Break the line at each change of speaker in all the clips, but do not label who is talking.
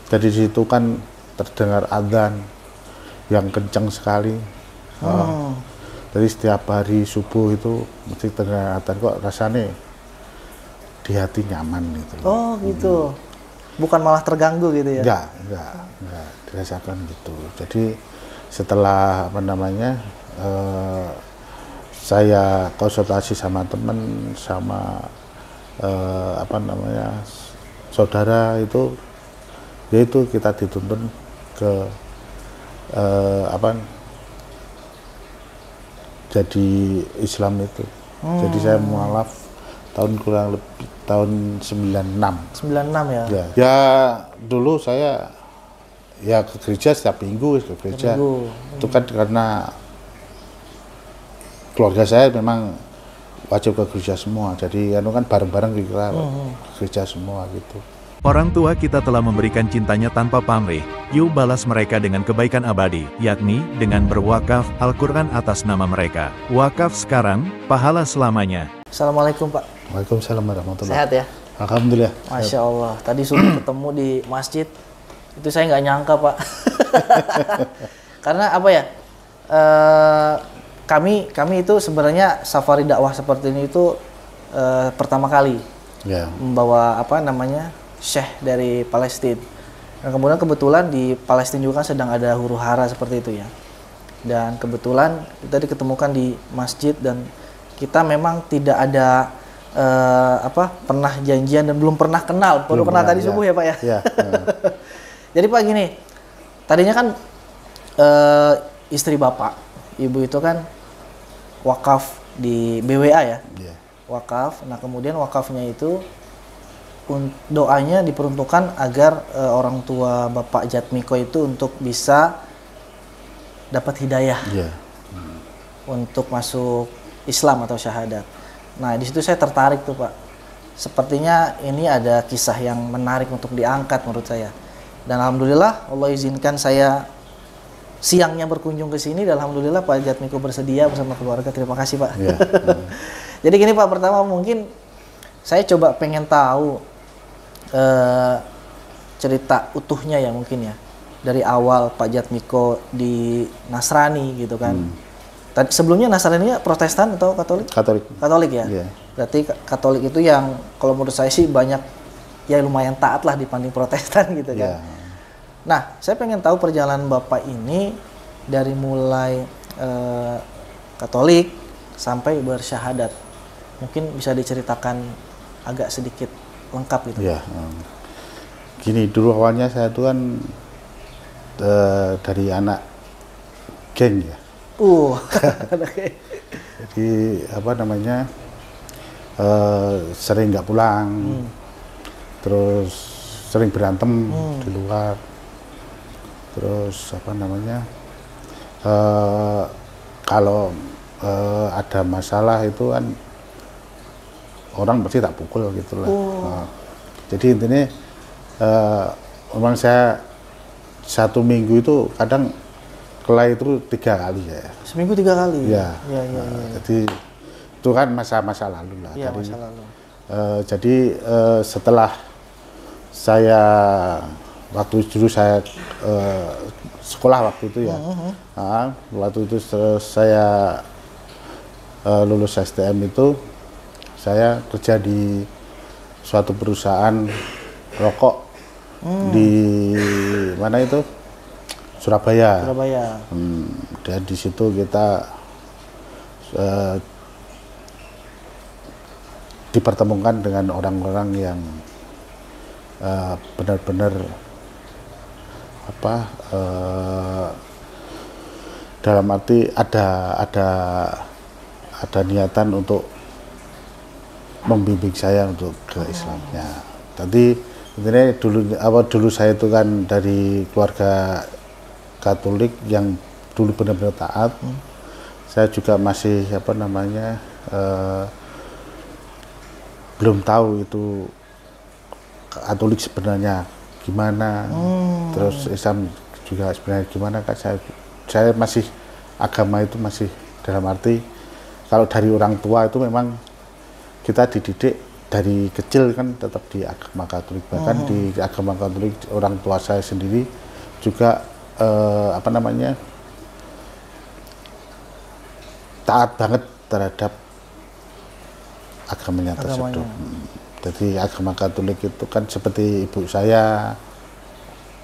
Jadi di situ kan terdengar adzan yang kencang sekali. Jadi setiap hari subuh itu mesti terdengar adzan, kok rasanya di hati nyaman gitu.
Oh gitu. Bukan malah terganggu gitu ya?
Enggak dirasakan gitu. Jadi setelah saya konsultasi sama teman, sama saudara itu, yaitu kita dituntun ke jadi Islam itu. Jadi saya mualaf kurang lebih tahun 96.
96 ya?
Ya dulu saya ya ke gereja setiap minggu ke gereja. Itu kan karena keluarga saya memang wajib ke gereja semua, jadi kan bareng-bareng kita ke gereja semua gitu.
Orang tua kita telah memberikan cintanya tanpa pamrih, yuk balas mereka dengan kebaikan abadi, yakni dengan berwakaf Al-Quran atas nama mereka. Wakaf sekarang, pahala selamanya.
Assalamualaikum Pak.
Waalaikumsalam warahmatullahi wabarakatuh.
Sehat ya?
Alhamdulillah.
Masya Allah, tadi sudah ketemu di masjid, itu saya nggak nyangka Pak. Karena apa ya, kami itu sebenarnya safari dakwah seperti ini itu pertama kali membawa Syekh dari Palestina. Dan kemudian kebetulan di Palestina juga kan sedang ada huru hara seperti itu ya. Dan kebetulan kita diketemukan di masjid, dan kita memang tidak ada pernah janjian dan belum pernah kenal. Baru kenal tadi subuh ya Pak ya. Ya. Jadi Pak gini, tadinya kan istri Bapak, Ibu itu kan wakaf di BWA ya. Wakaf. Nah kemudian wakafnya itu doanya diperuntukkan agar orang tua Bapak Jatmiko itu untuk bisa dapat hidayah untuk masuk Islam atau syahadat. Nah di situ saya tertarik tuh Pak. Sepertinya ini ada kisah yang menarik untuk diangkat menurut saya. Dan alhamdulillah Allah izinkan saya siangnya berkunjung ke sini, dan alhamdulillah Pak Jatmiko bersedia bersama keluarga. Terima kasih Pak. Jadi gini Pak, pertama mungkin saya coba pengen tahu cerita utuhnya ya mungkin ya, dari awal Pak Jatmiko di Nasrani gitu kan. Tadi sebelumnya Nasrani Protestan atau Katolik? Katolik ya. Berarti Katolik itu yang kalau menurut saya sih banyak ya lumayan taat lah dibanding Protestan gitu kan. Nah saya pengen tahu perjalanan Bapak ini dari mulai Katolik sampai bersyahadat. Mungkin bisa diceritakan agak sedikit lengkap gitu. Ya,
gini, dulu awalnya saya itu kan dari anak geng ya. Jadi sering nggak pulang, terus sering berantem di luar, terus kalau ada masalah itu kan orang pasti tak pukul gitulah. Jadi intinya memang saya satu minggu itu kadang kelahi itu 3 kali ya.
Seminggu 3 kali?
Ya. Jadi itu kan masa-masa lalu lah.
Ya, masa lalu.
Jadi setelah saya waktu dulu saya sekolah waktu itu ya. Waktu itu saya lulus STM itu, saya kerja di suatu perusahaan rokok di mana itu, Surabaya. Dan di situ kita dipertemukan dengan orang-orang yang benar-benar dalam arti ada niatan untuk membimbing saya untuk ke Islamnya. Tadi intinya dulu saya itu kan dari keluarga Katolik yang dulu benar-benar taat. Saya juga masih belum tahu itu Katolik sebenarnya gimana, terus Islam juga sebenarnya gimana. Saya masih agama itu masih dalam arti kalau dari orang tua itu memang kita dididik dari kecil kan tetap di agama Katolik, bahkan di agama Katolik orang tua saya sendiri juga apa namanya taat banget terhadap agamanya tersebut. Jadi agama Katolik itu kan seperti ibu saya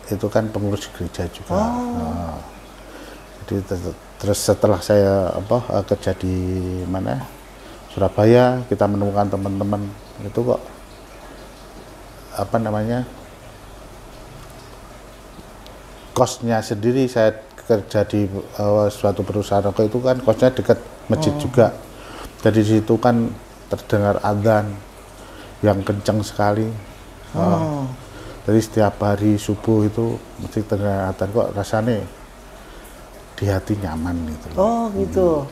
itu kan pengurus gereja juga. Nah, jadi terus setelah saya kerja di mana Surabaya, kita menemukan teman-teman itu kok apa namanya kosnya sendiri, saya kerja di suatu perusahaan rokok itu kan kosnya dekat masjid juga. Jadi di situ kan terdengar adzan yang kencang sekali. Jadi setiap hari subuh itu mesti terdengar adzan, kok rasanya di hati nyaman gitu.
Oh gitu.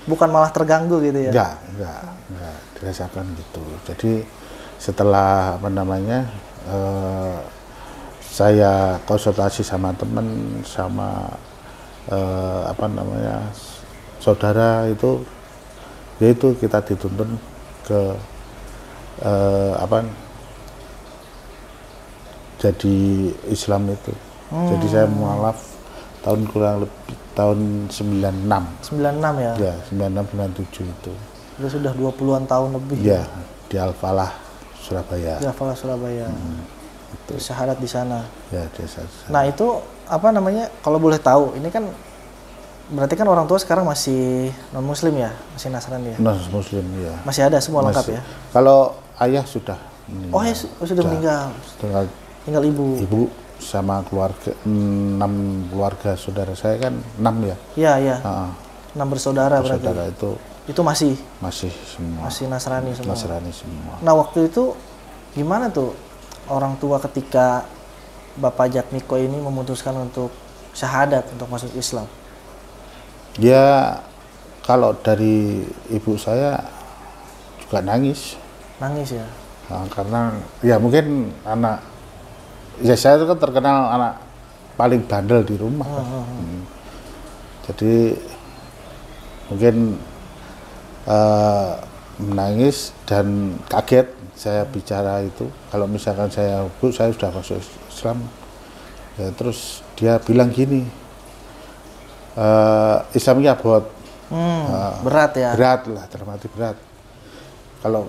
Bukan malah terganggu gitu ya?
Enggak dirasakan gitu. Jadi setelah apa namanya saya konsultasi sama teman, sama apa namanya saudara itu, yaitu kita dituntun ke apa jadi Islam itu. Jadi saya mualaf tahun kurang lebih tahun 96.
96 ya?
Ya, 96 97 itu.
Sudah 20-an tahun lebih.
Ya, di Al-Falah Surabaya.
Di Al-Falah Surabaya. Itu syahadat di sana.
Ya, di sana.
Nah, itu apa namanya? Kalau boleh tahu, ini kan berarti kan orang tua sekarang masih non muslim ya? Masih Nasrani ya?
Non muslim ya.
Masih ada semua lengkap ya?
Kalau ayah sudah meninggal.
Oh, ya sudah meninggal. Tinggal ibu.
Ibu sama keluarga, 6 keluarga saudara saya kan 6 ya.
Iya, iya. 6 bersaudara berarti.
Saudara itu masih semua.
Masih Nasrani semua.
Nasrani semua.
Nah, waktu itu gimana tuh orang tua ketika Bapak Jatmiko ini memutuskan untuk syahadat, untuk masuk Islam?
Ya, kalau dari ibu saya juga nangis.
Nangis ya?
Nah, karena ya mungkin ya saya itu kan terkenal anak paling bandel di rumah. Jadi mungkin menangis dan kaget saya bicara itu. Kalau misalkan saya sudah masuk Islam, ya terus dia bilang gini, Islamnya buat
berat ya?
Berat lah, termati berat. Kalau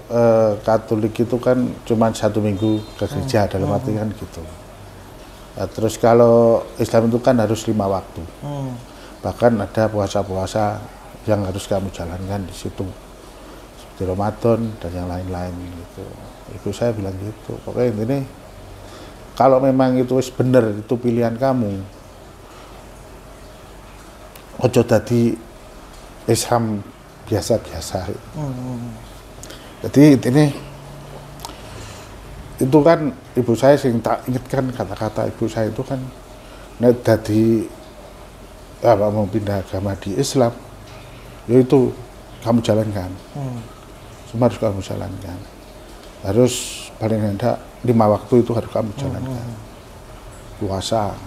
Katolik itu kan cuma 1 minggu ke gereja, dalam arti kan gitu. Nah, terus kalau Islam itu kan harus 5 waktu. Bahkan ada puasa-puasa yang harus kamu jalankan di situ, seperti Ramadan dan yang lain-lain gitu. Ibu saya bilang gitu. Pokoknya intinya kalau memang itu benar, itu pilihan kamu, ojo tadi Islam biasa-biasa. Jadi ini itu kan ibu saya sing tak ingatkan kata-kata ibu saya itu kan, nek dadi mau pindah agama di Islam, yaitu kamu jalankan. Semua harus kamu jalankan. Harus paling hendak 5 waktu itu harus kamu jalankan. Puasa,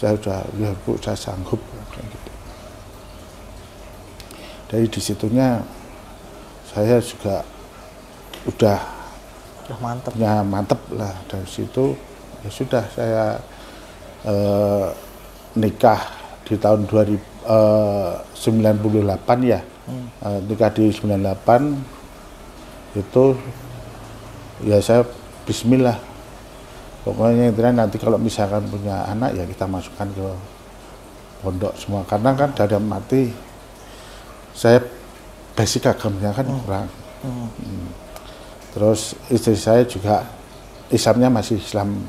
saya sudah, ya Bu, saya sanggup kayak gitu. Dari disitunya saya juga udah mantep lah. Dari situ ya sudah saya nikah di tahun 98 ya. Nikah di 98 itu ya saya bismillah. Pokoknya intinya nanti kalau misalkan punya anak ya kita masukkan ke pondok semua, karena kan dalam mati saya basic agamanya kan kurang. Terus istri saya juga Islamnya masih Islam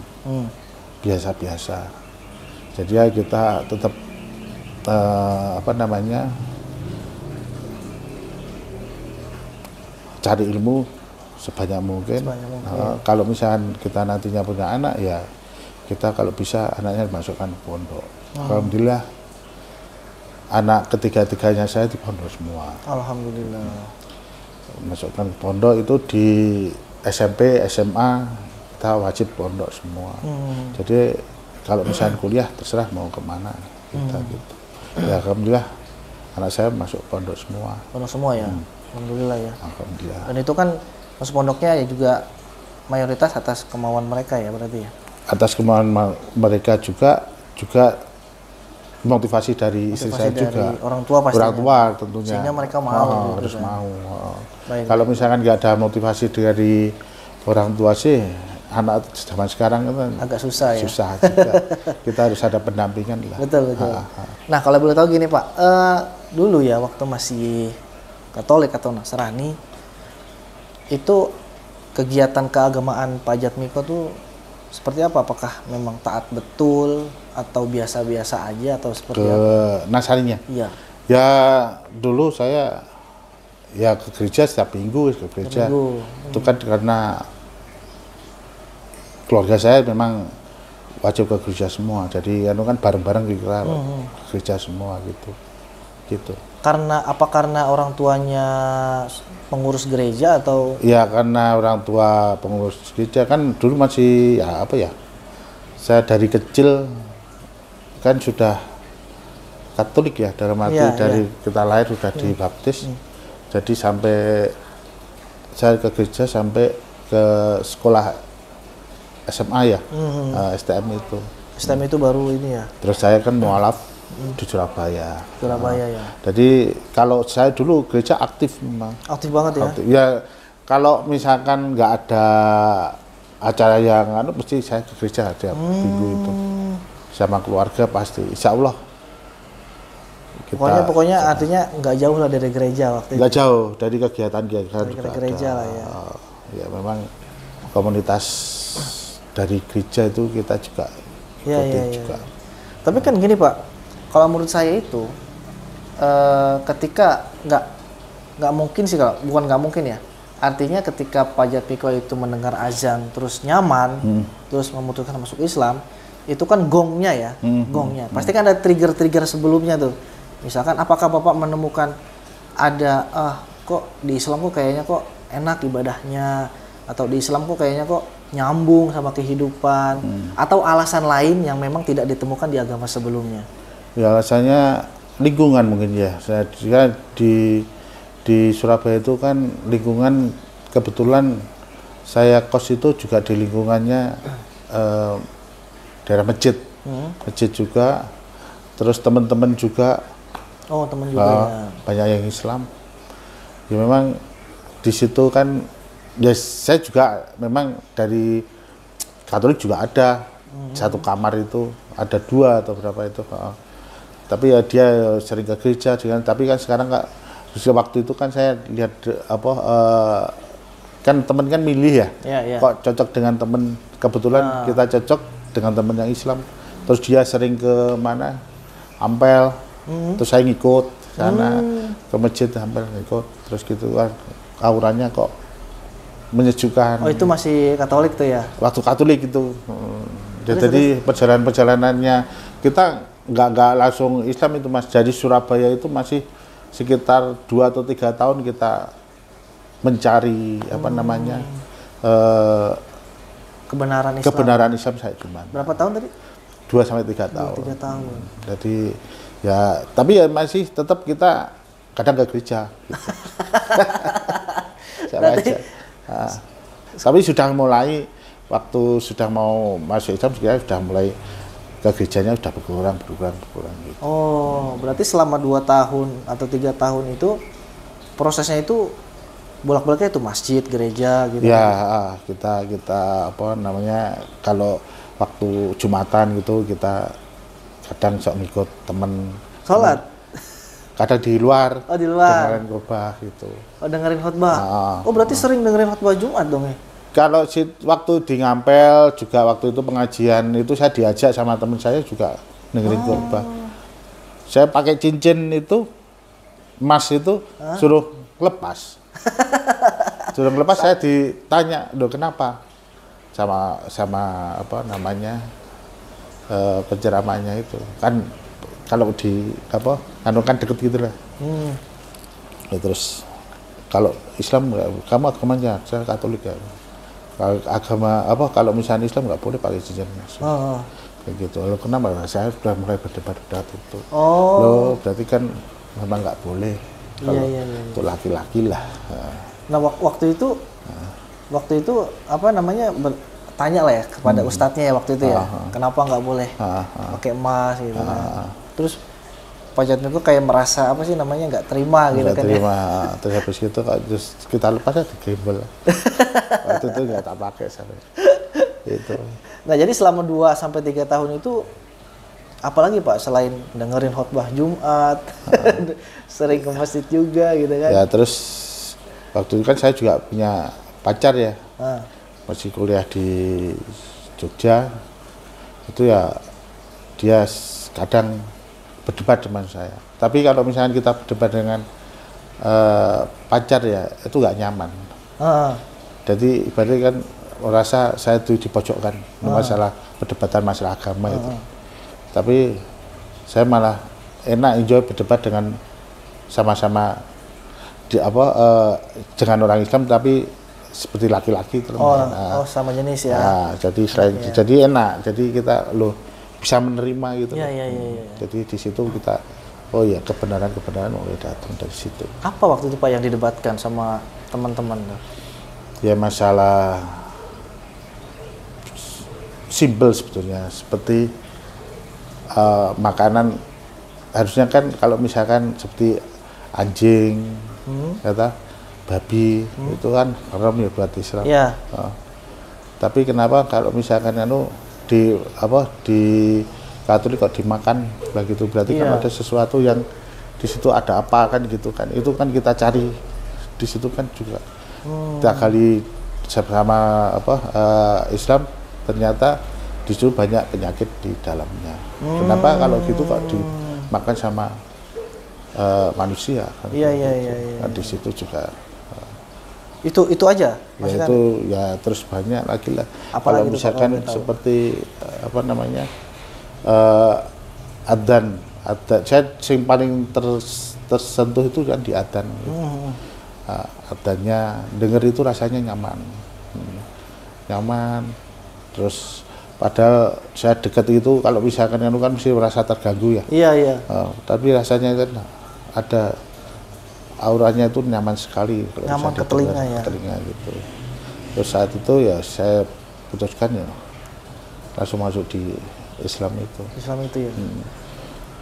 biasa-biasa. Jadi ya kita tetap apa namanya cari ilmu sebanyak mungkin. Kalau misalkan kita nantinya punya anak ya kita kalau bisa anaknya dimasukkan ke pondok. Alhamdulillah anak ketiga-tiganya saya di pondok semua.
Alhamdulillah.
Masukkan ke pondok itu di SMP, SMA kita wajib pondok semua. Jadi kalau misalnya kuliah terserah mau kemana kita gitu. Ya alhamdulillah anak saya masuk pondok semua.
Pondok semua ya. Alhamdulillah ya.
Alhamdulillah.
Dan itu kan Masuk pondoknya ya juga mayoritas atas kemauan mereka ya berarti ya.
Atas kemauan mereka juga motivasi dari istri saya
Dari
juga.
orang tua pastinya.
Orang tua tentunya.
Sehingga mereka mau gitu
harus
kan.
mau.
Baik.
Kalau misalkan nggak ada motivasi dari orang tua sih, anak zaman sekarang kan
Agak susah ya.
susah juga. Kita harus ada pendampingan lah.
Betul. Nah kalau boleh tahu gini Pak, dulu ya waktu masih Katolik atau Nasrani, itu kegiatan keagamaan Pak Jatmiko tuh seperti apa? Apakah memang taat betul atau biasa-biasa aja atau seperti apa?
Nasarinya.
Iya.
Ya dulu saya ya ke gereja setiap minggu ke gereja. Itu kan karena keluarga saya memang wajib ke gereja semua. Jadi kan bareng-bareng kita ke gereja semua gitu.
Karena orang tuanya pengurus gereja atau?
Ya karena orang tua pengurus gereja kan dulu masih ya apa ya. Saya dari kecil kan sudah Katolik ya dalam arti dari kita lahir sudah dibaptis. Jadi sampai saya ke gereja sampai ke sekolah SMA ya, STM itu.
STM itu baru ini ya.
Terus saya kan mualaf di Surabaya.
Ya.
Jadi kalau saya dulu gereja aktif memang.
Aktif banget ya.
Aktif. Ya kalau misalkan nggak ada acara yang mesti saya ke gereja tiap minggu itu sama keluarga pasti. Insya Allah.
Pokoknya artinya nggak jauh lah dari gereja waktu itu.
Nggak jauh dari kegiatan
gereja lah ya.
Ya memang komunitas dari gereja itu kita juga ikutin juga.
Tapi kan gini Pak, kalau menurut saya itu ketika nggak mungkin sih, kalau bukan nggak mungkin ya. Artinya ketika Pak Jatmiko itu mendengar azan terus nyaman, terus memutuskan masuk Islam, itu kan gongnya ya, gongnya. Pasti kan ada trigger-trigger sebelumnya tuh. Misalkan apakah Bapak menemukan ada kok di Islam kok kayaknya kok enak ibadahnya, atau di Islam kok kayaknya kok nyambung sama kehidupan, atau alasan lain yang memang tidak ditemukan di agama sebelumnya?
Ya alasannya lingkungan mungkin ya. Saya di Surabaya itu kan lingkungan, kebetulan saya kos itu juga di lingkungannya daerah masjid, masjid juga. Terus teman-teman juga.
Oh teman juga ya.
Banyak yang Islam. Ya memang di situ kan ya saya juga memang dari Katolik juga ada satu kamar itu ada 2 atau berapa itu. Tapi ya dia sering ke gereja dengan, tapi kan sekarang nggak. Waktu itu kan saya lihat kan temen kan milih ya. Kok cocok dengan temen, kebetulan kita cocok dengan temen yang Islam. Terus dia sering ke mana? Ampel. Terus saya ngikut sana ke masjid Ampel ngikut. Terus gitu kan auranya kok menyejukkan.
Oh itu masih Katolik tuh ya?
Waktu Katolik itu. Jadi perjalanan-perjalanannya kita nggak langsung Islam itu Mas. Jadi Surabaya itu masih sekitar 2 atau 3 tahun kita mencari kebenaran Islam saya cuma.
Berapa tahun tadi?
2 sampai 3 tahun.
3 tahun.
Jadi ya tapi ya masih tetap kita kadang ke gereja. Gitu.
Berarti,
tapi sudah mulai waktu sudah mau masuk Islam sudah mulai ke gerejanya sudah berkurang gitu.
Oh, berarti selama 2 tahun atau 3 tahun itu prosesnya itu bolak-baliknya itu masjid, gereja gitu.
Ya, kita kalau waktu Jumatan gitu kita kadang sok ngikut temen.
Sholat?
Kadang di luar.
Oh, di luar.
Dengerin khotbah gitu.
Oh, dengerin khotbah. Oh, berarti sering dengerin khotbah Jumat dong ya?
Kalau waktu di Ngampel juga waktu itu pengajian itu saya diajak sama teman saya juga dengerin khotbah. Saya pakai cincin itu emas itu suruh lepas. Suruh lepas saya ditanya, "Loh kenapa?" Sama penceramahnya itu. Kan kalau kan deket gitu lah. Ya, terus kalau Islam kamu agamanya saya Katolik ya. Kalau misalnya Islam nggak boleh pakai cincin emas. Kayak gitu. Lalu kenapa? Saya sudah mulai berdebat itu. Loh berarti kan memang nggak boleh. Kalau untuk laki-laki lah.
Nah waktu itu Waktu itu apa namanya tanya lah ya kepada ustadznya ya waktu itu ya, kenapa nggak boleh pakai emas gitu kan. Terus Pak Jatmiko kayak merasa apa sih namanya nggak terima gitu kan
terima.
ya.
Terus habis itu terus kita lepas ya digembel. Waktu itu nggak tak pakai sampai itu.
Nah jadi selama 2 sampai 3 tahun itu apalagi Pak selain dengerin khotbah Jumat, sering ke masjid juga gitu kan.
Ya terus waktu itu kan saya juga punya pacar ya. Masih kuliah di Jogja. Itu ya dia kadang berdebat dengan saya. Tapi kalau misalnya kita berdebat dengan pacar ya itu nggak nyaman. Jadi ibaratnya kan merasa saya itu dipojokkan masalah perdebatan masalah agama itu. Tapi saya malah enak enjoy berdebat dengan sama-sama dengan orang Islam tapi seperti laki-laki
sama jenis ya.
Nah, jadi enak. Jadi kita bisa menerima gitu.
Iya.
Jadi di situ kita kebenaran mulai datang dari situ.
Apa waktu itu Pak yang didebatkan sama teman-teman?
Ya masalah simpel sebetulnya, seperti makanan harusnya kan kalau misalkan seperti anjing, babi itu kan haram ya buat Islam.
Yeah.
Tapi kenapa kalau misalkan di Katolik kok dimakan begitu, berarti kan ada sesuatu yang di situ ada apa kan gitu kan. Itu kan kita cari di situ kan juga. Kita kali sama Islam ternyata di situ banyak penyakit di dalamnya. Kenapa kalau gitu kok dimakan sama manusia kan?
Iya.
Nah, di situ juga
itu aja.
Ya itu ya terus banyak lagi lah. Kalau misalkan seperti adzan, saya yang paling tersentuh itu kan di adzan. Adzannya denger itu rasanya nyaman. Terus padahal saya dekat itu kalau misalkan kan mesti merasa terganggu ya.
Iya.
Tapi rasanya kan ada auranya itu nyaman sekali kalau
nyaman ke telinga ya.
Telinga gitu. Terus saat itu ya saya putuskan ya langsung masuk di Islam itu
ya.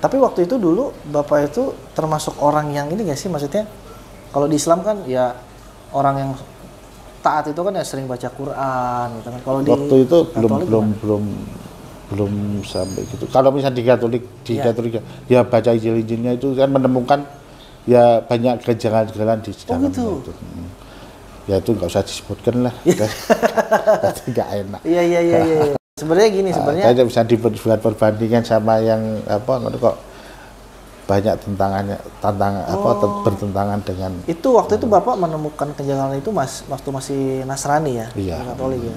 Tapi waktu itu dulu Bapak itu termasuk orang yang ini nggak sih, maksudnya kalau di Islam kan ya orang yang taat itu kan ya sering baca Quran gitu kan. Kalau
waktu itu belum sampai gitu. Kalau misalnya di Katolik ya baca Injilnya itu kan menemukan ya banyak kejanggalan di dalamnya
gitu.
Itu. Ya itu nggak usah disebutkan lah. Tapi nggak enak.
Iya. Sebenarnya gini
Saya bisa dibuat perbandingan sama yang kok banyak bertentangan dengan
itu waktu itu Bapak menemukan kejanggalan itu waktu masih Nasrani ya, Katolik ya.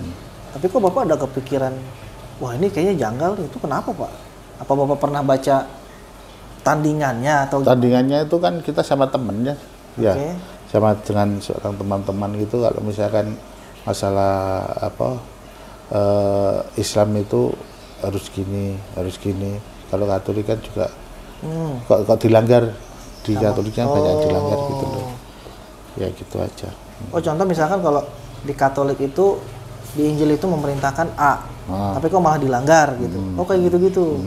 Tapi kok Bapak ada kepikiran, wah ini kayaknya janggal nih, itu kenapa Pak? Apa Bapak pernah baca tandingannya atau
tandingannya itu kan kita sama temennya ya, sama dengan seorang teman-teman gitu. Kalau misalkan masalah Islam itu harus gini. Kalau Katolik kan juga kok dilanggar di Katoliknya banyak dilanggar gitu loh. Ya gitu aja.
Contoh misalkan kalau di Katolik itu di Injil itu memerintahkan A, tapi kok malah dilanggar gitu. Kayak gitu-gitu.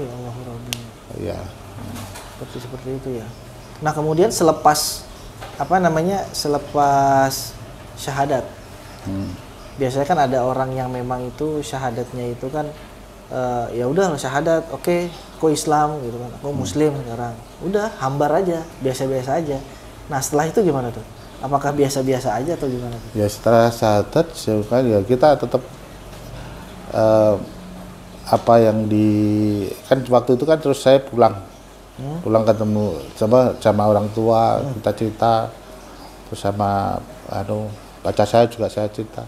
Ya Allah Rabbi.
Ya.
Seperti itu ya. Nah kemudian selepas syahadat, biasanya kan ada orang yang memang itu syahadatnya itu kan ya udah syahadat, oke, kok Islam gitu kan, aku Muslim sekarang, udah hambar aja, biasa-biasa aja. Nah setelah itu gimana tuh? Apakah biasa-biasa aja atau gimana tuh?
Ya setelah syahadat ya kita tetap kan waktu itu kan terus saya pulang ketemu sama orang tua, kita cerita, terus sama pacar saya juga saya cerita.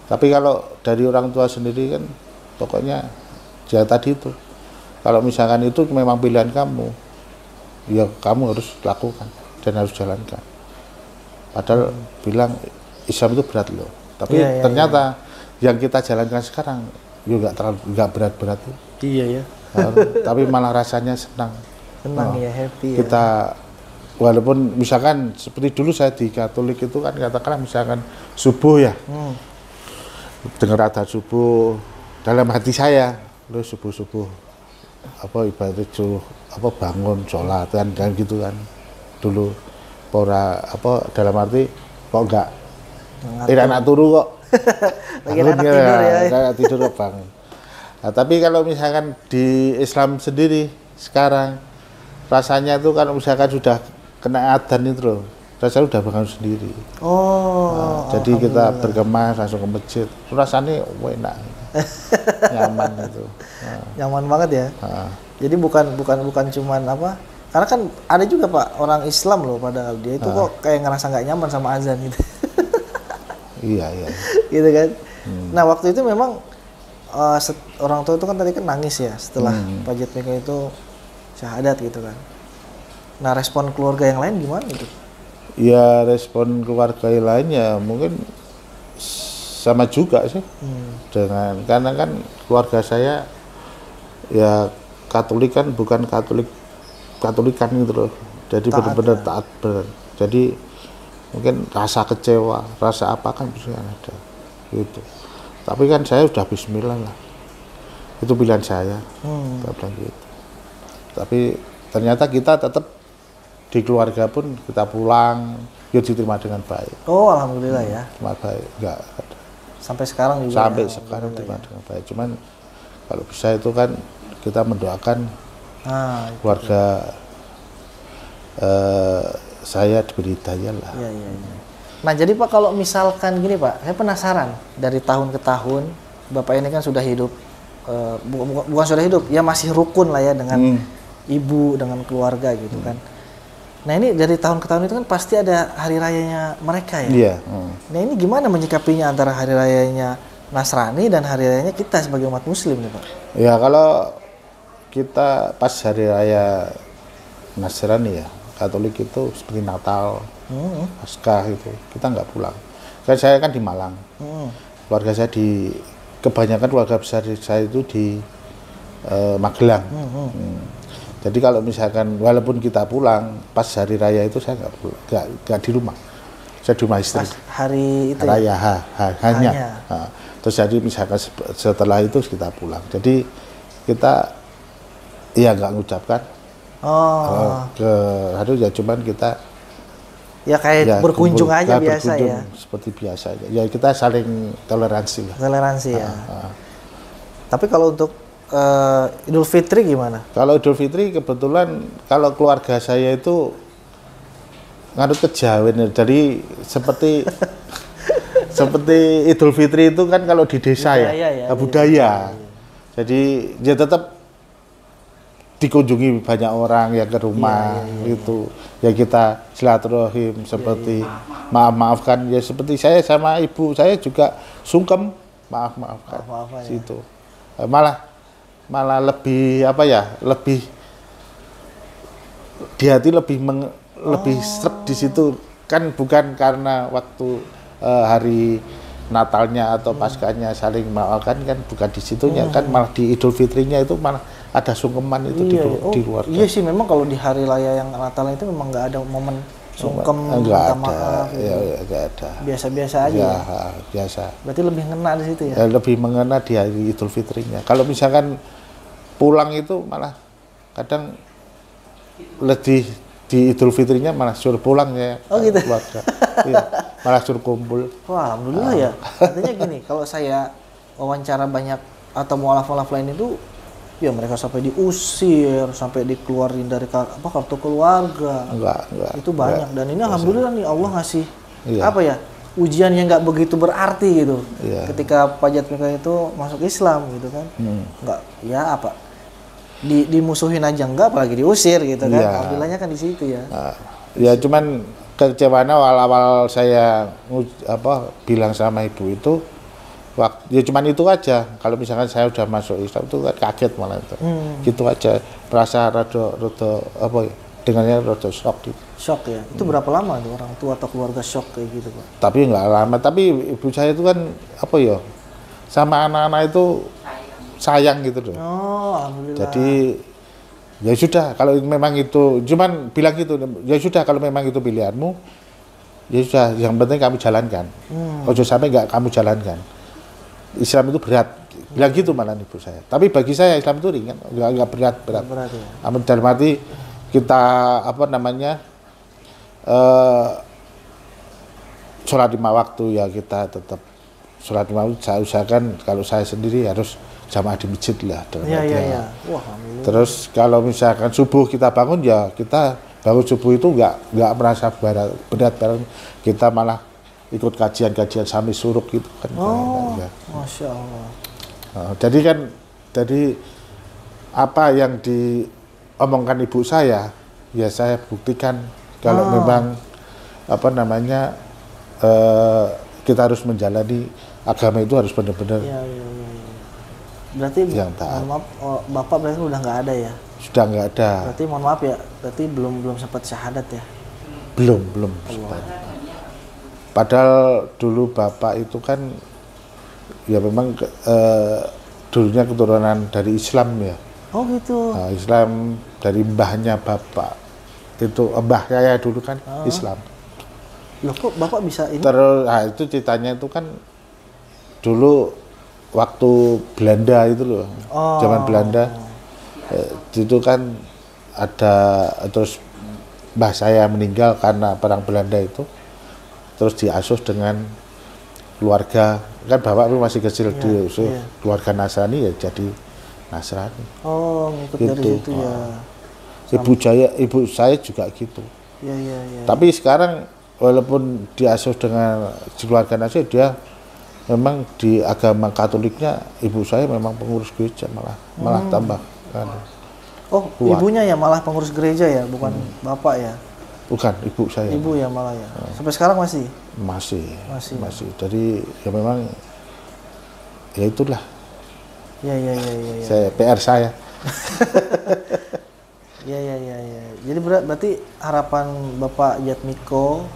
Tapi kalau dari orang tua sendiri kan pokoknya ya tadi itu, kalau misalkan itu memang pilihan kamu, ya kamu harus lakukan dan harus jalankan. Padahal bilang Islam itu berat loh, tapi ternyata yang kita jalankan sekarang juga nggak berat-berat.
Iya ya.
Tapi malah rasanya senang.
Ya, happy.
Kita walaupun misalkan seperti dulu saya di Katolik itu kan katakanlah misalkan subuh ya, dengar adzan subuh dalam hati saya, lu subuh apa ibadah suruh apa bangun sholat kan gitu kan dulu pora apa dalam arti kok enggak anak turu kok
lagi anak tidur ya,
anak tidur kok bangun. Nah, tapi kalau misalkan di Islam sendiri sekarang rasanya itu kalau misalkan sudah kena adzan itu loh, rasanya udah bangun sendiri. Jadi kita berkemas langsung ke masjid, rasanya enak, nyaman itu.
Nyaman banget ya. Jadi bukan cuman apa? Karena kan ada juga Pak orang Islam loh, padahal dia itu kok kayak ngerasa nggak nyaman sama azan gitu.
Iya.
Gitu kan. Nah waktu itu memang orang tua itu kan tadi kan nangis ya setelah Pak Jatmiko itu syahadat gitu kan. Nah respon keluarga yang lain gimana itu?
Ya respon keluarga yang lain ya mungkin sama juga sih dengan karena kan keluarga saya ya Katolik kan bukan Katolikan gitu loh, jadi benar-benar taat benar. Jadi mungkin rasa kecewa, rasa apa kan bisa ada gitu. Tapi kan saya udah Bismillah lah, itu pilihan saya, bilang gitu. Tapi ternyata kita tetap di keluarga pun kita pulang, ya diterima dengan baik.
Oh alhamdulillah ya.
Cuma baik, enggak ada.
Sampai sekarang juga.
Sampai sekarang diterima dengan baik. Cuman kalau bisa itu kan kita mendoakan keluarga saya diberi hidayah lah.
Iya. Nah jadi Pak kalau misalkan gini Pak, saya penasaran dari tahun ke tahun Bapak ini kan sudah hidup, bukan sudah hidup, ya masih rukun lah ya dengan ibu, dengan keluarga gitu kan. Nah ini dari tahun ke tahun itu kan pasti ada hari rayanya mereka ya.
Iya.
Nah ini gimana menyikapinya antara hari rayanya Nasrani dan hari rayanya kita sebagai umat Muslim nih Pak?
Ya kalau kita pas hari raya Nasrani ya, Katolik itu seperti Natal, Paskah itu kita nggak pulang. Kan saya kan di Malang, keluarga saya kebanyakan keluarga besar saya itu di Magelang. Jadi kalau misalkan walaupun kita pulang pas hari raya itu saya nggak di rumah, saya di rumah istri.
Pas hari itu
raya
ya?
hanya. Terus jadi misalkan setelah itu kita pulang. Jadi kita ya nggak mengucapkan. Harus ya cuman kita
ya kayak berkunjung aja biasa
berkunjung,
ya.
Seperti biasa aja. Ya kita saling toleransi lah.
Toleransi ya. Tapi kalau untuk Idul Fitri gimana?
Kalau Idul Fitri kebetulan kalau keluarga saya itu nganut kejawen, jadi seperti seperti Idul Fitri itu kan kalau di desa budaya. Jadi dia tetap dikunjungi banyak orang yang ke rumah itu ya kita silaturahim seperti maaf-maafkan ya seperti saya sama ibu saya juga sungkem maafkan situ malah lebih apa ya lebih di hati lebih sreg di situ kan bukan karena waktu hari Natalnya atau Paskahnya saling maafkan kan bukan di situnya kan malah di Idul Fitrinya itu malah ada sungkeman itu di keluarga.
Iya sih memang kalau di hari raya yang Natal itu memang nggak ada momen sungkem minta maaf.
Iya nggak ada.
Biasa-biasa aja.
Ya, biasa.
Berarti lebih ngena di situ ya.
Lebih mengena di hari Idul Fitrinya. Kalau misalkan pulang itu malah kadang lebih di Idul Fitrinya malah suruh pulang ya
gitu.
Keluarga. Iya, malah suruh kumpul.
Wah, alhamdulillah ya. Artinya gini, kalau saya wawancara banyak atau mualaf-mualaf lain itu ya mereka sampai diusir, sampai dikeluarin dari kartu keluarga.
Enggak.
Itu banyak dan ini alhamdulillah nih Allah ngasih apa ya? Ujian yang nggak begitu berarti gitu. Ketika Pak Jatmiko itu masuk Islam gitu kan. Enggak ya apa? Dimusuhin aja enggak apalagi diusir gitu kan. Alhamdulillahnya kan di situ ya.
Ya cuman kecewaan awal-awal saya bilang sama ibu itu ya cuman itu aja. Kalau misalkan saya udah masuk Islam itu kan kaget malah itu. Gitu aja. Merasa rada apa ya? Dengannya rada shock gitu.
Shock ya. Itu berapa lama tuh orang tua atau keluarga shock kayak gitu, Pak?
Tapi enggak lama, tapi ibu saya itu kan apa ya? Sama anak-anak itu sayang gitu loh.
Oh, alhamdulillah.
Jadi Ya sudah, kalau memang itu, cuman bilang gitu, ya sudah kalau memang itu pilihanmu, ya sudah, yang penting kamu jalankan. Ojo sampai nggak kamu jalankan. Islam itu berat, bilang gitu malah ibu saya. Tapi bagi saya Islam itu ringan, nggak berat.
Berat ya.
Dalam arti kita apa namanya sholat 5 waktu ya kita tetap sholat 5 waktu. Saya usahakan kalau saya sendiri harus jamaah di masjid lah.
Iya. Wah,
terus kalau misalkan subuh kita bangun ya kita bangun subuh itu nggak merasa berat kita malah ikut kajian sampai suruk gitu kan.
Ya. Masya Allah.
Jadi apa yang diomongkan ibu saya ya saya buktikan kalau memang apa namanya kita harus menjalani agama itu harus benar-benar.
Iya. Berarti
yang taat.
Mohon maaf, Bapak berarti udah nggak ada ya?
Sudah nggak ada.
Berarti mohon maaf ya, berarti belum sempat syahadat ya?
Belum sempat. Padahal dulu Bapak itu kan ya memang dulunya keturunan dari Islam ya.
Oh gitu.
Nah, Islam dari mbahnya Bapak. Itu mbah saya dulu kan Islam.
Loh kok Bapak bisa ini?
Terus itu ceritanya itu kan dulu waktu Belanda itu loh, zaman Belanda itu kan ada terus mbah saya meninggal karena perang Belanda itu, terus diasuh dengan keluarga kan bapak masih kecil diasuh keluarga Nasrani ya jadi Nasrani.
Oh ngikut gitu. Dari situ ya.
Ibu saya juga gitu.
Iya.
Tapi sekarang walaupun diasuh dengan keluarga Nasrani dia memang di agama Katoliknya ibu saya memang pengurus gereja malah tambah kan.
Oh kuat. Ibunya ya malah pengurus gereja ya, bukan bapak ya?
Bukan, ibu saya.
Ibu ya malah ya. Sampai sekarang masih?
Masih. Jadi ya memang ya itulah.
Ya.
Saya PR saya.
Ya. Jadi berarti harapan Bapak Jatmiko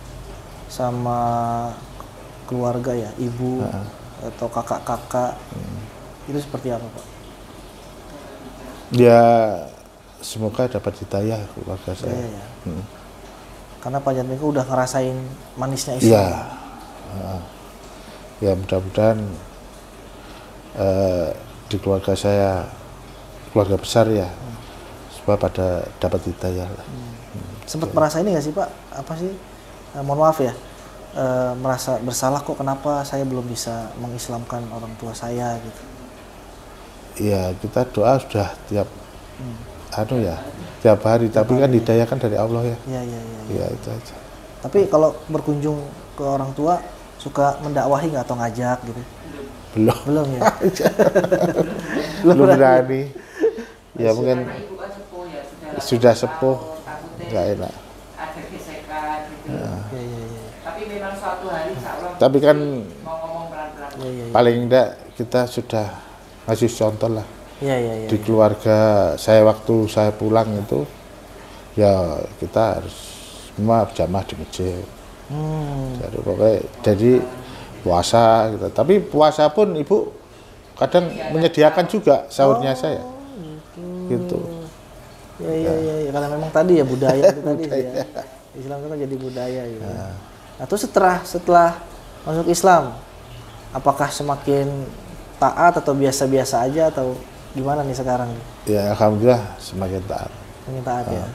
sama keluarga ya, ibu atau kakak-kakak itu seperti apa Pak?
Ya semoga dapat hidayah keluarga saya.
Ya. Karena Pak Jatmiko udah ngerasain manisnya Islam.
Iya. Ya mudah-mudahan di keluarga saya, keluarga besar ya, supaya pada dapat hidayah lah.
Sempat merasa ini nggak sih Pak? Apa sih? Mohon maaf ya. Merasa bersalah kok kenapa saya belum bisa mengislamkan orang tua saya gitu.
Iya, kita doa sudah tiap tiap hari, tapi kan hidayah kan dari Allah ya. Iya, itu aja.
Tapi kalau berkunjung ke orang tua suka mendakwahi nggak atau ngajak gitu? Belum ya.
Belum berani. Ya mungkin sudah sepuh nggak enak. Tapi kan paling enggak kita sudah ngasih contoh lah. Di keluarga saya waktu saya pulang itu ya kita harus semua berjamaah di masjid. Jadi puasa gitu. Tapi puasa pun ibu kadang menyediakan juga sahurnya saya. Gitu.
Ya. Karena memang tadi ya budaya itu tadi ya. Islam itu kan jadi budaya gitu. Nah, terus setelah masuk Islam, apakah semakin taat atau biasa-biasa aja atau gimana nih sekarang?
Ya alhamdulillah semakin taat.
Semakin taat ya.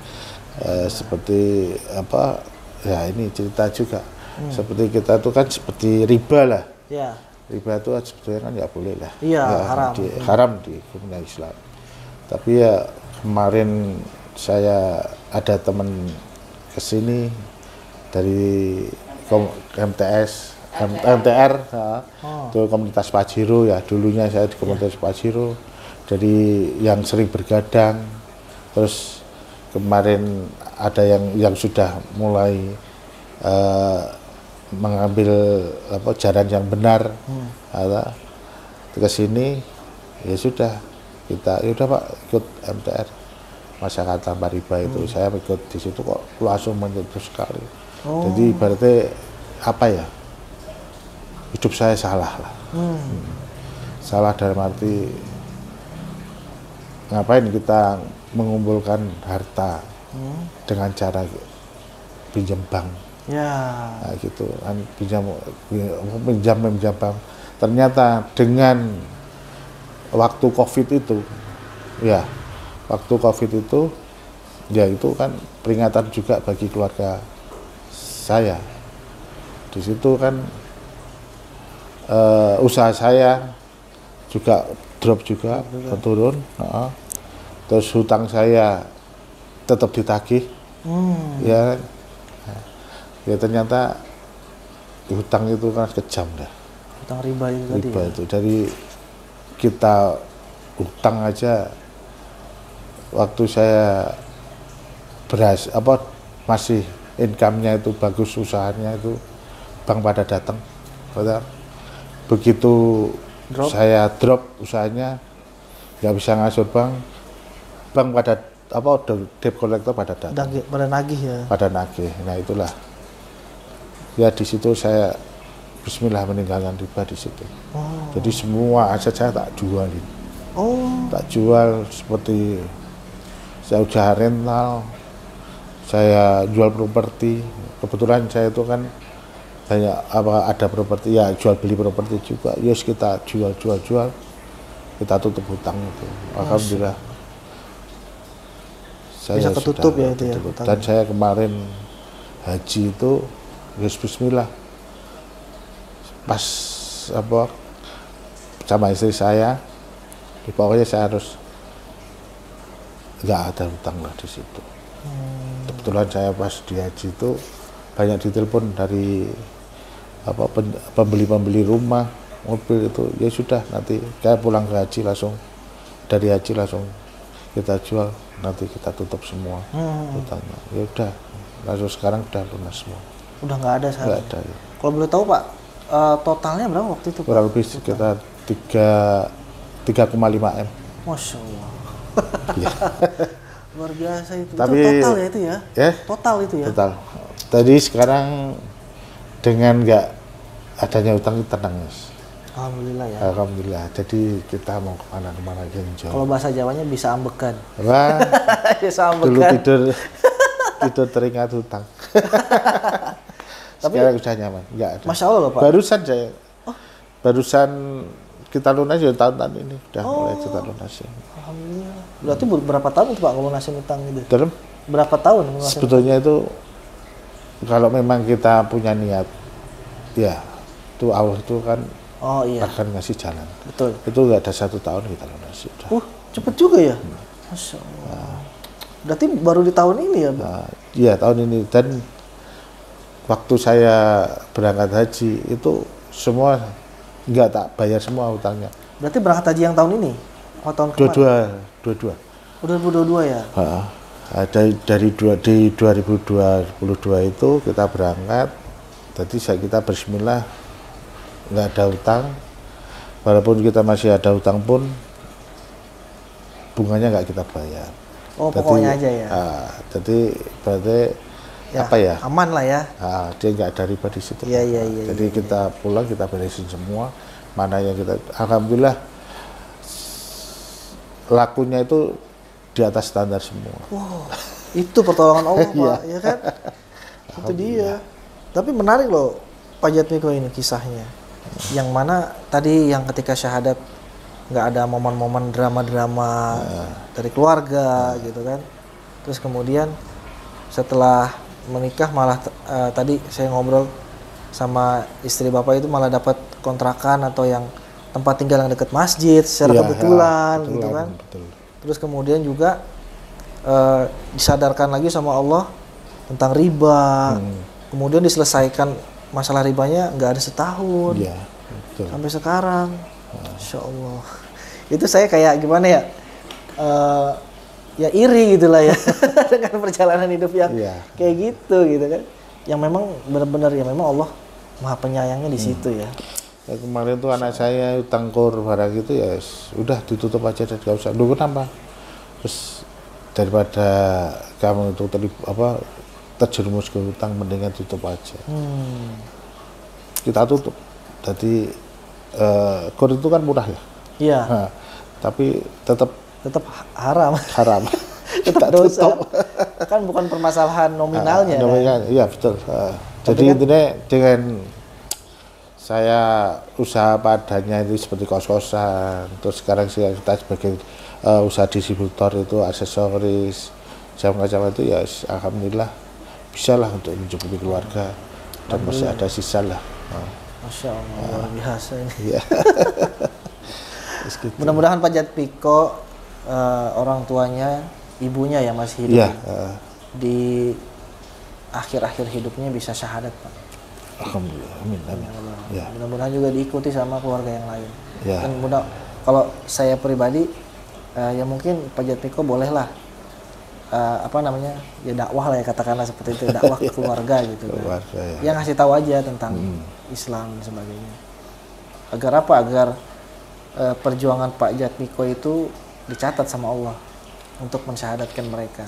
Seperti apa? Ya ini cerita juga. Seperti kita tuh kan seperti riba lah.
Ya.
Riba itu sebetulnya kan nggak boleh lah.
Iya,
ya,
haram.
Haram di hukum Islam. Tapi ya kemarin saya ada teman kesini dari MTR, itu komunitas Pajero ya, dulunya saya di komunitas Pajero, jadi yang sering bergadang, terus kemarin ada yang sudah mulai mengambil jalan yang benar, ke sini ya sudah kita, ya udah Pak ikut MTR masyarakat tanpa riba itu, saya ikut di situ kok langsung menyentuh sekali. Jadi berarti apa ya, hidup saya salah lah. Salah dalam arti ngapain kita mengumpulkan harta dengan cara pinjam bank.
Ya.
Nah, gitu kan pinjam bank. Ternyata dengan waktu Covid itu, ya waktu Covid itu, ya itu kan peringatan juga bagi keluarga saya. Di situ kan usaha saya juga drop juga, turun. Terus hutang saya tetap ditagih, ya. Ya ternyata hutang itu kan kejam dah.
Hutang riba itu tadi.
Riba itu dari kita hutang aja, waktu saya masih income-nya itu bagus, usahanya itu bank pada datang. Begitu saya drop usahanya, nggak bisa ngasur bank pada debt collector pada datang.
Pada nagih ya.
Pada nagih. Nah itulah. Ya di situ saya bismillah meninggalkan riba di situ. Jadi semua aset saya tak jualin. Tak jual, seperti saya usaha rental, saya jual properti. Kebetulan saya itu kan banyak ada properti, ya jual beli properti juga. Yes, kita jual, kita tutup hutang itu. Alhamdulillah.
Bisa ketutup ya itu ya.
Dan saya kemarin haji itu, yes, bismillah. Pas sama istri saya, pokoknya saya harus nggak ada hutang lah di situ. Kebetulan saya pas di haji itu banyak ditelepon dari pembeli rumah, mobil itu, ya sudah nanti kayak pulang ke haji langsung, dari haji langsung kita jual, nanti kita tutup semua hutangnya. Ya udah, langsung sekarang udah lunas semua.
Udah nggak ada sekarang.
Nggak ada. Ya.
Kalau boleh tahu Pak, totalnya berapa waktu itu?
Kurang lebih sekitar 3,5 M.
Masya Allah.
Ya.
Luar biasa itu.
Tapi,
itu total ya itu ya? Total itu ya?
Total. Tadi sekarang dengan nggak adanya utang itu tenang, Mas.
Alhamdulillah ya.
Alhamdulillah. Jadi kita mau kemana aja jauh.
Kalau bahasa Jawanya bisa ambekan.
Wah,
bisa
dulu
ambekan.
tidur teringat hutang.
Tapi
sekarang udah nyaman, nggak ada.
Masya Allah Pak.
Barusan kita lunasin tahun ini udah mulai kita lunasin.
Alhamdulillah. Berarti berapa tahun tuh Pak kalau lunasin utang itu?
Dalam
berapa tahun?
Sebetulnya itu kalau memang kita punya niat, ya itu Allah itu kan akan ngasih jalan.
Betul.
Itu nggak ada 1 tahun kita lunasin.
Cepet juga ya. Masya Allah. Berarti baru di tahun ini ya, Pak?
Iya tahun ini, dan waktu saya berangkat haji itu semua nggak tak bayar semua hutangnya.
Berarti berangkat haji yang tahun ini? Oh, tahun kemarin?
Dua-dua.
2022 ya?
Dari 2022 itu kita berangkat, jadi kita bismillah nggak ada hutang, walaupun kita masih ada hutang pun bunganya nggak kita bayar.
Pokoknya aja ya?
Jadi berarti ya,
aman lah ya?
Dia nggak ada riba di situ.
Iya.
Jadi kita pulang, kita beresin semua, mana yang kita, alhamdulillah lakunya itu di atas standar semua.
Wow, itu pertolongan Allah Pak, ya kan? Itu dia. Tapi menarik loh Pak Jatmiko ini kisahnya. Yang mana tadi yang ketika syahadat nggak ada momen-momen drama-drama dari keluarga gitu kan. Terus kemudian setelah menikah malah tadi saya ngobrol sama istri Bapak itu malah dapat kontrakan atau yang tempat tinggal yang dekat masjid secara kebetulan gitu kan. Betul. Terus kemudian juga disadarkan lagi sama Allah tentang riba. Kemudian diselesaikan masalah ribanya nggak ada setahun. Iya, betul. Sampai sekarang. Masya Allah. Itu saya kayak gimana ya? Ya iri gitulah ya dengan perjalanan hidup yang kayak gitu kan. Yang memang benar-benar ya memang Allah Maha Penyayangnya di situ ya.
Ya, kemarin tuh anak saya utang kur barang gitu ya udah ditutup aja dan gak usah. Lu kenapa? Terus daripada kamu itu terjerumus ke hutang, mendingan tutup aja. Kita tutup. Jadi kur itu kan murah ya.
Iya.
Nah, tapi tetap
tetap haram.
haram.
Tetap dosa. Kan bukan permasalahan nominalnya.
Nominal,
kan?
iya betul. Jadi
kan,
intinya dengan saya usaha padanya itu seperti kos-kosan, terus sekarang kita sebagai usaha distributor itu aksesoris, macam-macam itu ya alhamdulillah bisa lah untuk mencukupi keluarga dan masih ada sisa lah.
Masya Allah, luar biasa ini.
Iya.
Mudah-mudahan Pak Jatmiko orang tuanya, ibunya ya masih hidup.
Iya.
Di akhir-akhir hidupnya bisa syahadat, Pak.
Alhamdulillah, amin, amin. Ya.
Mudah-mudahan juga diikuti sama keluarga yang lain.
Ya.
Dan kalau saya pribadi, ya mungkin Pak Jatmiko bolehlah ya dakwah lah ya, katakanlah seperti itu, dakwah ke keluarga gitu kan. Ya ngasih tahu aja tentang Islam dan sebagainya. Agar apa? Agar perjuangan Pak Jatmiko itu dicatat sama Allah untuk mensyahadatkan mereka.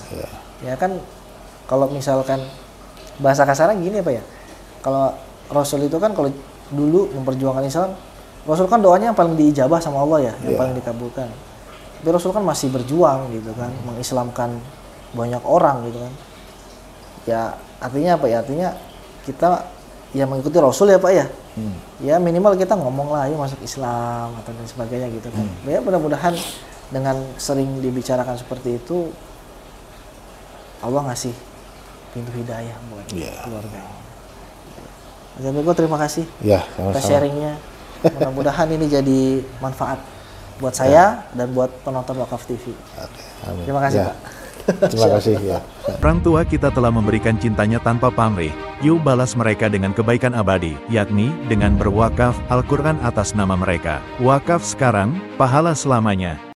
Ya kan, kalau misalkan bahasa kasarnya gini apa ya? Kalau Rasul itu kan kalau dulu memperjuangkan Islam, Rasul kan doanya yang paling diijabah sama Allah ya, yang paling dikabulkan. Tapi Rasul kan masih berjuang gitu kan, mengislamkan banyak orang gitu kan. Ya artinya apa ya? Artinya kita ya mengikuti Rasul ya Pak ya. Ya minimal kita ngomong lah, ayo masuk Islam atau dan sebagainya gitu kan. Ya mudah-mudahan dengan sering dibicarakan seperti itu, Allah ngasih pintu hidayah buat keluarga. Mas Jatmiko terima kasih atas sharingnya. Mudah-mudahan ini jadi manfaat buat saya dan buat penonton Wakaf TV.
Amin.
Terima kasih Pak.
Terima kasih ya.
Orang tua kita telah memberikan cintanya tanpa pamrih. Yuk balas mereka dengan kebaikan abadi, yakni dengan berwakaf Al-Quran atas nama mereka. Wakaf sekarang, pahala selamanya.